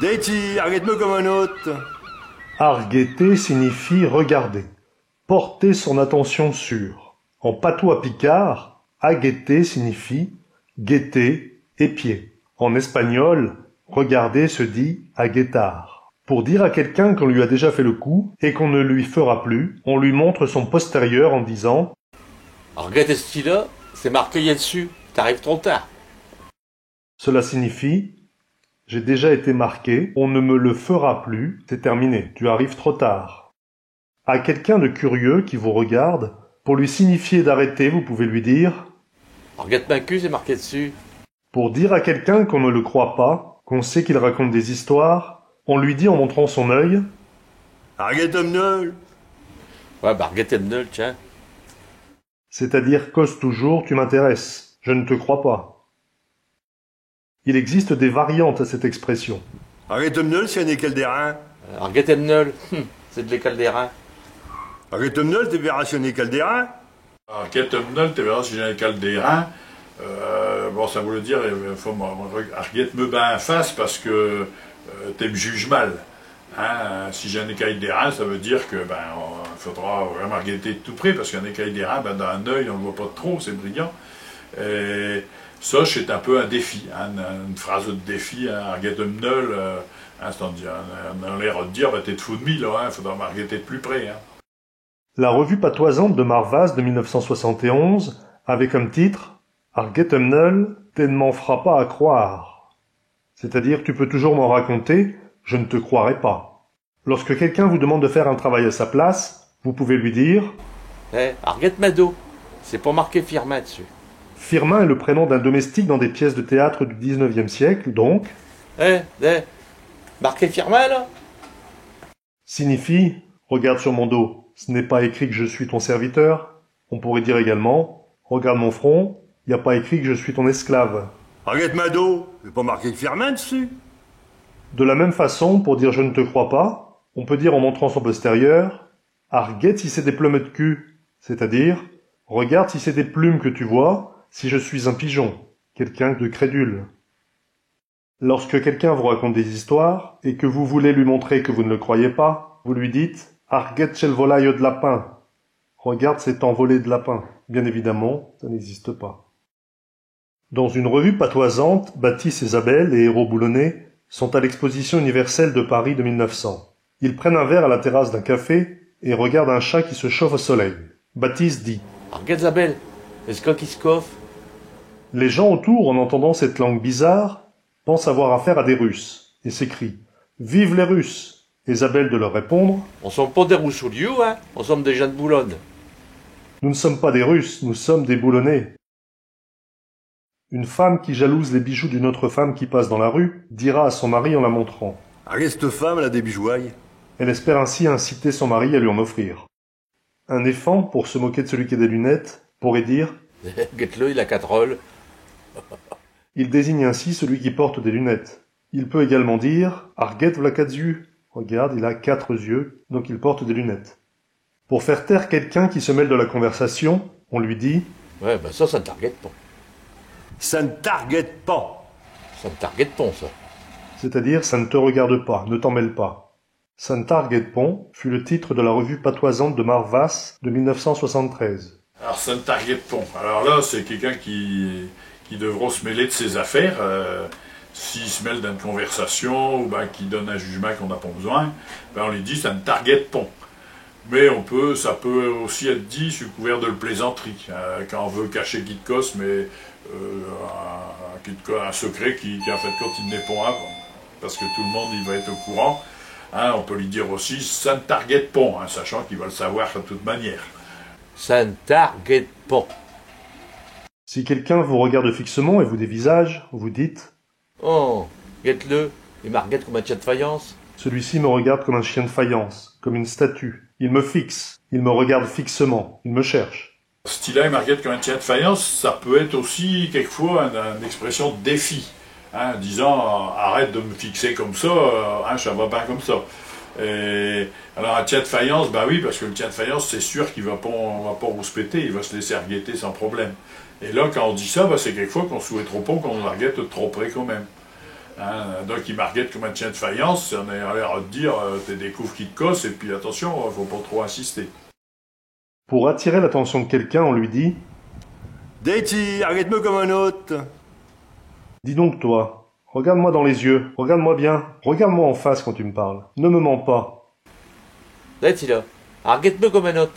Deiti, arrête-moi comme un autre. Argueter signifie regarder, porter son attention sur. En patois picard, agueter signifie guetter, épier. En espagnol, regarder se dit aguetar. Pour dire à quelqu'un qu'on lui a déjà fait le coup et qu'on ne lui fera plus, on lui montre son postérieur en disant « Regarde ce style-là, c'est marqué dessus, t'arrives trop tard. » Cela signifie « J'ai déjà été marqué, on ne me le fera plus, c'est terminé, tu arrives trop tard. » À quelqu'un de curieux qui vous regarde, pour lui signifier d'arrêter, vous pouvez lui dire « Regarde ma cul, c'est marqué dessus. » Pour dire à quelqu'un qu'on ne le croit pas, qu'on sait qu'il raconte des histoires, on lui dit en montrant son œil « Arrête-moi. » Ouais, bah regarde-moi, tiens. C'est-à-dire cause toujours, tu m'intéresses, je ne te crois pas. Il existe des variantes à cette expression. Arrête-moi, c'est un écaldérin. Arrête-moi, c'est de l'écaldérin. Arrête-moi, t'es verras si un écaldérin. Arrête-moi, t'es verras si j'ai un écaldérin. Bon, ça voulait dire, il faut arrête-moi ben en face parce que tu me juges mal. Hein? Si j'ai un écaille d'airain, ça veut dire que il faudra vraiment arrêter de tout près, parce qu'un écaille d'airain, dans un œil, on ne le voit pas trop, c'est brillant. Et ça, c'est un peu un défi, hein, une phrase de défi, hein, arrête-moi, on a l'air de dire, t'es de fou de mille, il faudra m'arrêter de plus près. Hein. La revue patoisante de Marvas de 1971 avait comme titre Argetemnol, t'es ne m'en feras pas à croire. C'est-à-dire, tu peux toujours m'en raconter, je ne te croirai pas. Lorsque quelqu'un vous demande de faire un travail à sa place, vous pouvez lui dire Arrête Mado, c'est pas marqué Firmin dessus. Firmin est le prénom d'un domestique dans des pièces de théâtre du 19e siècle, donc marqué Firmin là signifie regarde sur mon dos, ce n'est pas écrit que je suis ton serviteur. On pourrait dire également regarde mon front, il n'y a pas écrit que je suis ton esclave. Arrête-moi d'eau, j'ai pas marqué de Firmin dessus. De la même façon, pour dire je ne te crois pas, on peut dire en montrant son postérieur Arguette si c'est des plumes de cul, c'est-à-dire regarde si c'est des plumes que tu vois, si je suis un pigeon, quelqu'un de crédule. Lorsque quelqu'un vous raconte des histoires et que vous voulez lui montrer que vous ne le croyez pas, vous lui dites Arguette chez le volaille de lapin. Regarde cet envolé de lapin. Bien évidemment, ça n'existe pas. Dans une revue patoisante, Baptiste et Isabelle et Hérault Boulonnais sont à l'exposition universelle de Paris de 1900. Ils prennent un verre à la terrasse d'un café et regardent un chat qui se chauffe au soleil. Baptiste dit « Regarde Isabelle, est-ce quoi qui se coiffe ?» Les gens autour, en entendant cette langue bizarre, pensent avoir affaire à des Russes et s'écrient « Vive les Russes !» Isabelle de leur répondre « On sommes pas des Roussouliou, hein, on sommes des gens de Boulogne. » Nous ne sommes pas des Russes, nous sommes des Boulonnais. Une femme qui jalouse les bijoux d'une autre femme qui passe dans la rue dira à son mari en la montrant « Arrête cette femme, elle a des bijouailles. » Elle espère ainsi inciter son mari à lui en offrir. Un éléphant, pour se moquer de celui qui a des lunettes, pourrait dire « Guette-le, il a 4 rôles. » Il désigne ainsi celui qui porte des lunettes. Il peut également dire « Arguette v'là 4 yeux ». Regarde, il a 4 yeux, donc il porte des lunettes. Pour faire taire quelqu'un qui se mêle de la conversation, on lui dit « Ouais, ça ne target pas. » Ça ne target pas. Ça ne target pas, ça. C'est-à-dire, ça ne te regarde pas, ne t'en mêle pas. Ça ne target pas fut le titre de la revue patoisante de Marvas de 1973. Alors, ça ne target pas. Alors là, c'est quelqu'un qui devra se mêler de ses affaires. S'il se mêle dans une conversation ou qui donne un jugement qu'on n'a pas besoin, on lui dit ça ne target pas. Mais ça peut aussi être dit sous couvert de plaisanterie. Quand on veut cacher qui de cosse, mais un secret qui en fait quand il n'est pas un, parce que tout le monde il va être au courant. On peut lui dire aussi ça ne target pas, sachant qu'il va le savoir de toute manière. Ça ne target pas. Si quelqu'un vous regarde fixement et vous dévisage, vous dites Oh, guette-le, il m'a regardé comme un chien de faïence. Celui-ci me regarde comme un chien de faïence, comme une statue. Il me fixe, il me regarde fixement, il me cherche. Ce style-là, il me regarde comme un chien de faïence, ça peut être aussi quelquefois une expression de défi. Disant arrête de me fixer comme ça, ça va pas comme ça. Et, alors un tien de faïence, oui, parce que le tien de faïence, c'est sûr qu'il va pas rouspéter, il va se laisser arguetter sans problème. Et là, quand on dit ça, c'est quelquefois qu'on souhaite trop pas qu'on arguette trop près quand même. Hein, donc il m'arguette comme un chien de faïence, on a l'air de dire t'es des couves qui te cossent, et puis attention, faut pas trop insister. Pour attirer l'attention de quelqu'un, on lui dit Deiti, arrête-moi comme un autre. « Dis donc toi, regarde-moi dans les yeux, regarde-moi bien, regarde-moi en face quand tu me parles, ne me mens pas. » Là, arrête-moi comme un autre.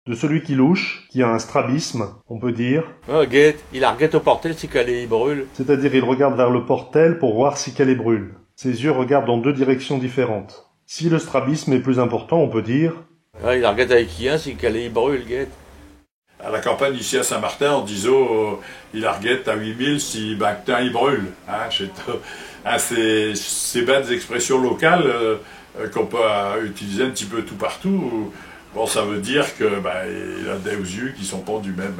De celui qui louche, qui a un strabisme, on peut dire, Oh, guette, il arrête au portel si qu'elle il brûle. c'est-à-dire il regarde vers le portel pour voir si qu'elle brûle. Ses yeux regardent dans deux directions différentes. Si le strabisme est plus important, on peut dire Ah, il arrête avec qui si qu'elle il brûle, guette. À la campagne ici à Saint-Martin, on disait il arguette à 8000 si Bactin il brûle. Hein, c'est bien des expressions locales qu'on peut utiliser un petit peu tout partout. Bon, ça veut dire que il a des yeux qui sont pas du même.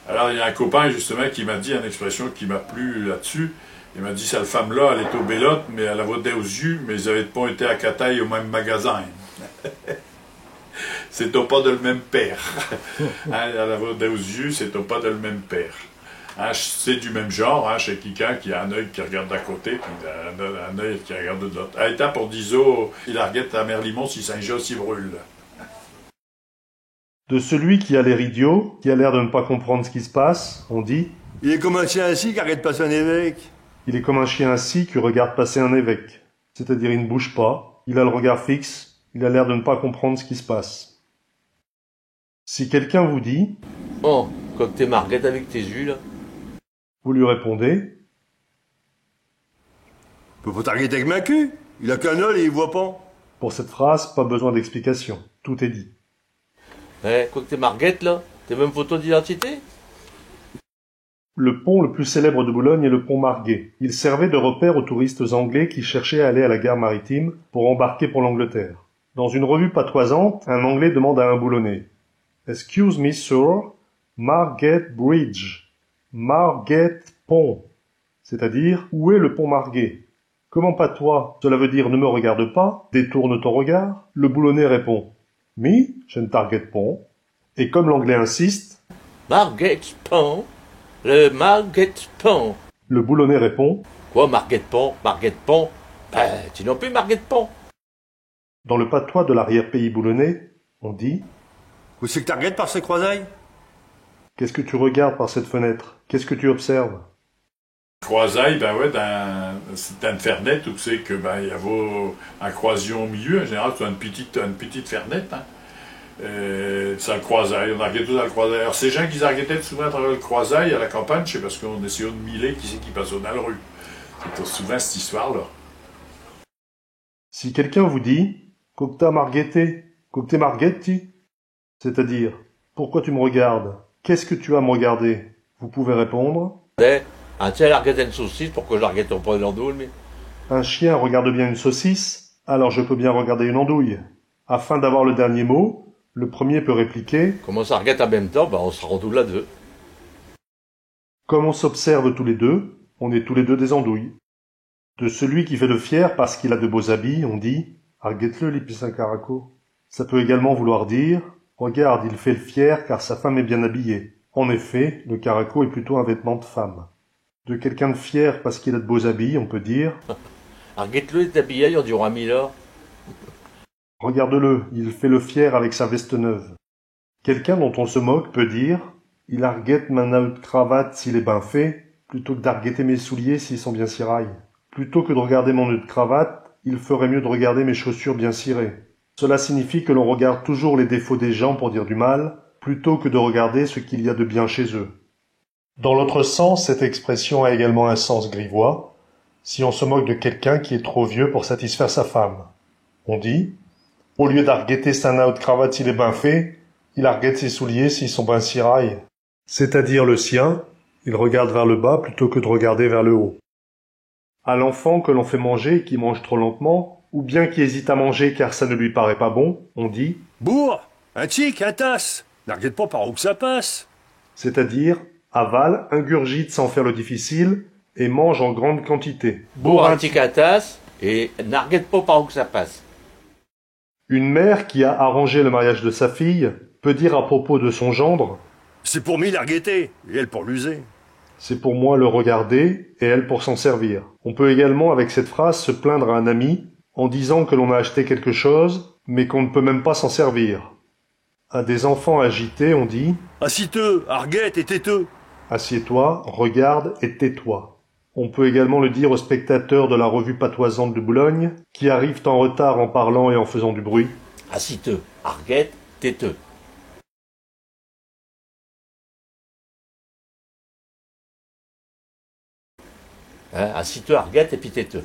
Alors il y a un copain justement qui m'a dit une expression qui m'a plu là-dessus. Il m'a dit cette femme-là, elle est au Bélote, mais elle a des yeux, mais ils n'avaient pas été à Cataille au même magasin. C'est au pas de le même père. Hein, elle a des yeux, c'est au pas de le même père. Hein, c'est du même genre, hein, chez quelqu'un qui a un œil qui regarde d'à côté, puis un œil qui regarde de l'autre. À l'état pour Diso, il arguette à Merlimont si Saint-Jean s'y brûle. de celui qui a l'air idiot, qui a l'air de ne pas comprendre ce qui se passe, on dit Il est comme un chien assis qui arrête pas son évêque. il est comme un chien assis qui regarde passer un évêque. C'est-à-dire il ne bouge pas, il a le regard fixe, il a l'air de ne pas comprendre ce qui se passe. Si quelqu'un vous dit, Oh, quand t'es marguette avec tes yeux, là. vous lui répondez, Je peux pas t'arrêter avec ma cul. Il a qu'un œil et il voit pas. pour cette phrase, pas besoin d'explication, tout est dit. Eh, quand t'es marguette, là, t'es même photo d'identité. Le pont le plus célèbre de Boulogne est le pont Margate. Il servait de repère aux touristes anglais qui cherchaient à aller à la gare maritime pour embarquer pour l'Angleterre. Dans une revue patoisante, un Anglais demande à un Boulonnais « Excuse me, sir, Margate Bridge, Margate Pont », c'est-à-dire « Où est le pont Margate ?» Comment patois, cela veut dire « Ne me regarde pas, détourne ton regard ». Le Boulonnais répond « Me, je ne target pont ». Et comme l'Anglais insiste, Marguerite Pont. Le Marguerite Pont. le Boulonnais répond Quoi, Marguerite Pont? Marguerite Pont? Tu n'as plus Marguerite Pont. dans le patois de l'arrière-pays boulonnais, on dit Où c'est que t'arrêtes par ces croisailles? « Qu'est-ce que tu regardes par cette fenêtre? Qu'est-ce que tu observes ?» Croisaille, c'est une fenêtre où c'est que il y a un croisillon au milieu. En général, c'est une petite fenêtre. Hein. C'est un croisaille, on arguait tout dans le croisaille. Alors, ces gens qui arguaient souvent dans le croisaille à la campagne, c'est parce qu'on essayait de miler qui c'est qui passait dans la rue. C'est souvent cette histoire-là. Si quelqu'un vous dit « Cocta Marghetti, Cocte Marghetti », c'est-à-dire « Pourquoi tu me regardes? Qu'est-ce que tu as à me regarder ?» Vous pouvez répondre Un tel arguette une saucisse pour que je l'arguette pas de l'andoule, mais. « Un chien regarde bien une saucisse, alors je peux bien regarder une andouille. » Afin d'avoir le dernier mot, le premier peut répliquer Comment ça arguette en même temps, on se rendoule à deux. « Comme on s'observe tous les deux, on est tous les deux des andouilles. » De celui qui fait le fier parce qu'il a de beaux habits, on dit « Arguette-le, l'épicin caraco ». Ça peut également vouloir dire « Regarde, il fait le fier car sa femme est bien habillée. » En effet, le caraco est plutôt un vêtement de femme. De quelqu'un de fier parce qu'il a de beaux habits, on peut dire Arguette-le est habillé, on dit roi Mila. « Regarde-le, il fait le fier avec sa veste neuve. » Quelqu'un dont on se moque peut dire « Il arguette ma naute cravate s'il est bien fait, plutôt que d'arguetter mes souliers s'ils sont bien cirailles. Plutôt que de regarder mon nœud de cravate, il ferait mieux de regarder mes chaussures bien cirées. » Cela signifie que l'on regarde toujours les défauts des gens pour dire du mal, plutôt que de regarder ce qu'il y a de bien chez eux. Dans l'autre sens, cette expression a également un sens grivois, si on se moque de quelqu'un qui est trop vieux pour satisfaire sa femme. On dit « Au lieu d'arguetter sa naute cravate s'il est bien fait, il arguette ses souliers s'ils sont bien cirailles. » C'est-à-dire le sien, il regarde vers le bas plutôt que de regarder vers le haut. À l'enfant que l'on fait manger et qui mange trop lentement, ou bien qui hésite à manger car ça ne lui paraît pas bon, on dit Bourre, un tic, un tasse. N'arrête pas par où que ça passe. c'est-à-dire avale, ingurgite sans faire le difficile et mange en grande quantité. Bourre un petit catas et n'arguette pas par où que ça passe. Une mère qui a arrangé le mariage de sa fille peut dire à propos de son gendre C'est pour m'y l'arguetter, et elle pour l'user. c'est pour moi le regarder et elle pour s'en servir. On peut également avec cette phrase se plaindre à un ami en disant que l'on a acheté quelque chose mais qu'on ne peut même pas s'en servir. À des enfants agités, on dit « Assis-te, arguette et tais-te !» Assieds-toi, regarde et tais-toi. On peut également le dire aux spectateurs de la revue patoisante de Boulogne, qui arrivent en retard en parlant et en faisant du bruit. Assis-te, arguette, tais-te. Assis-te, arguette et puis tais-te.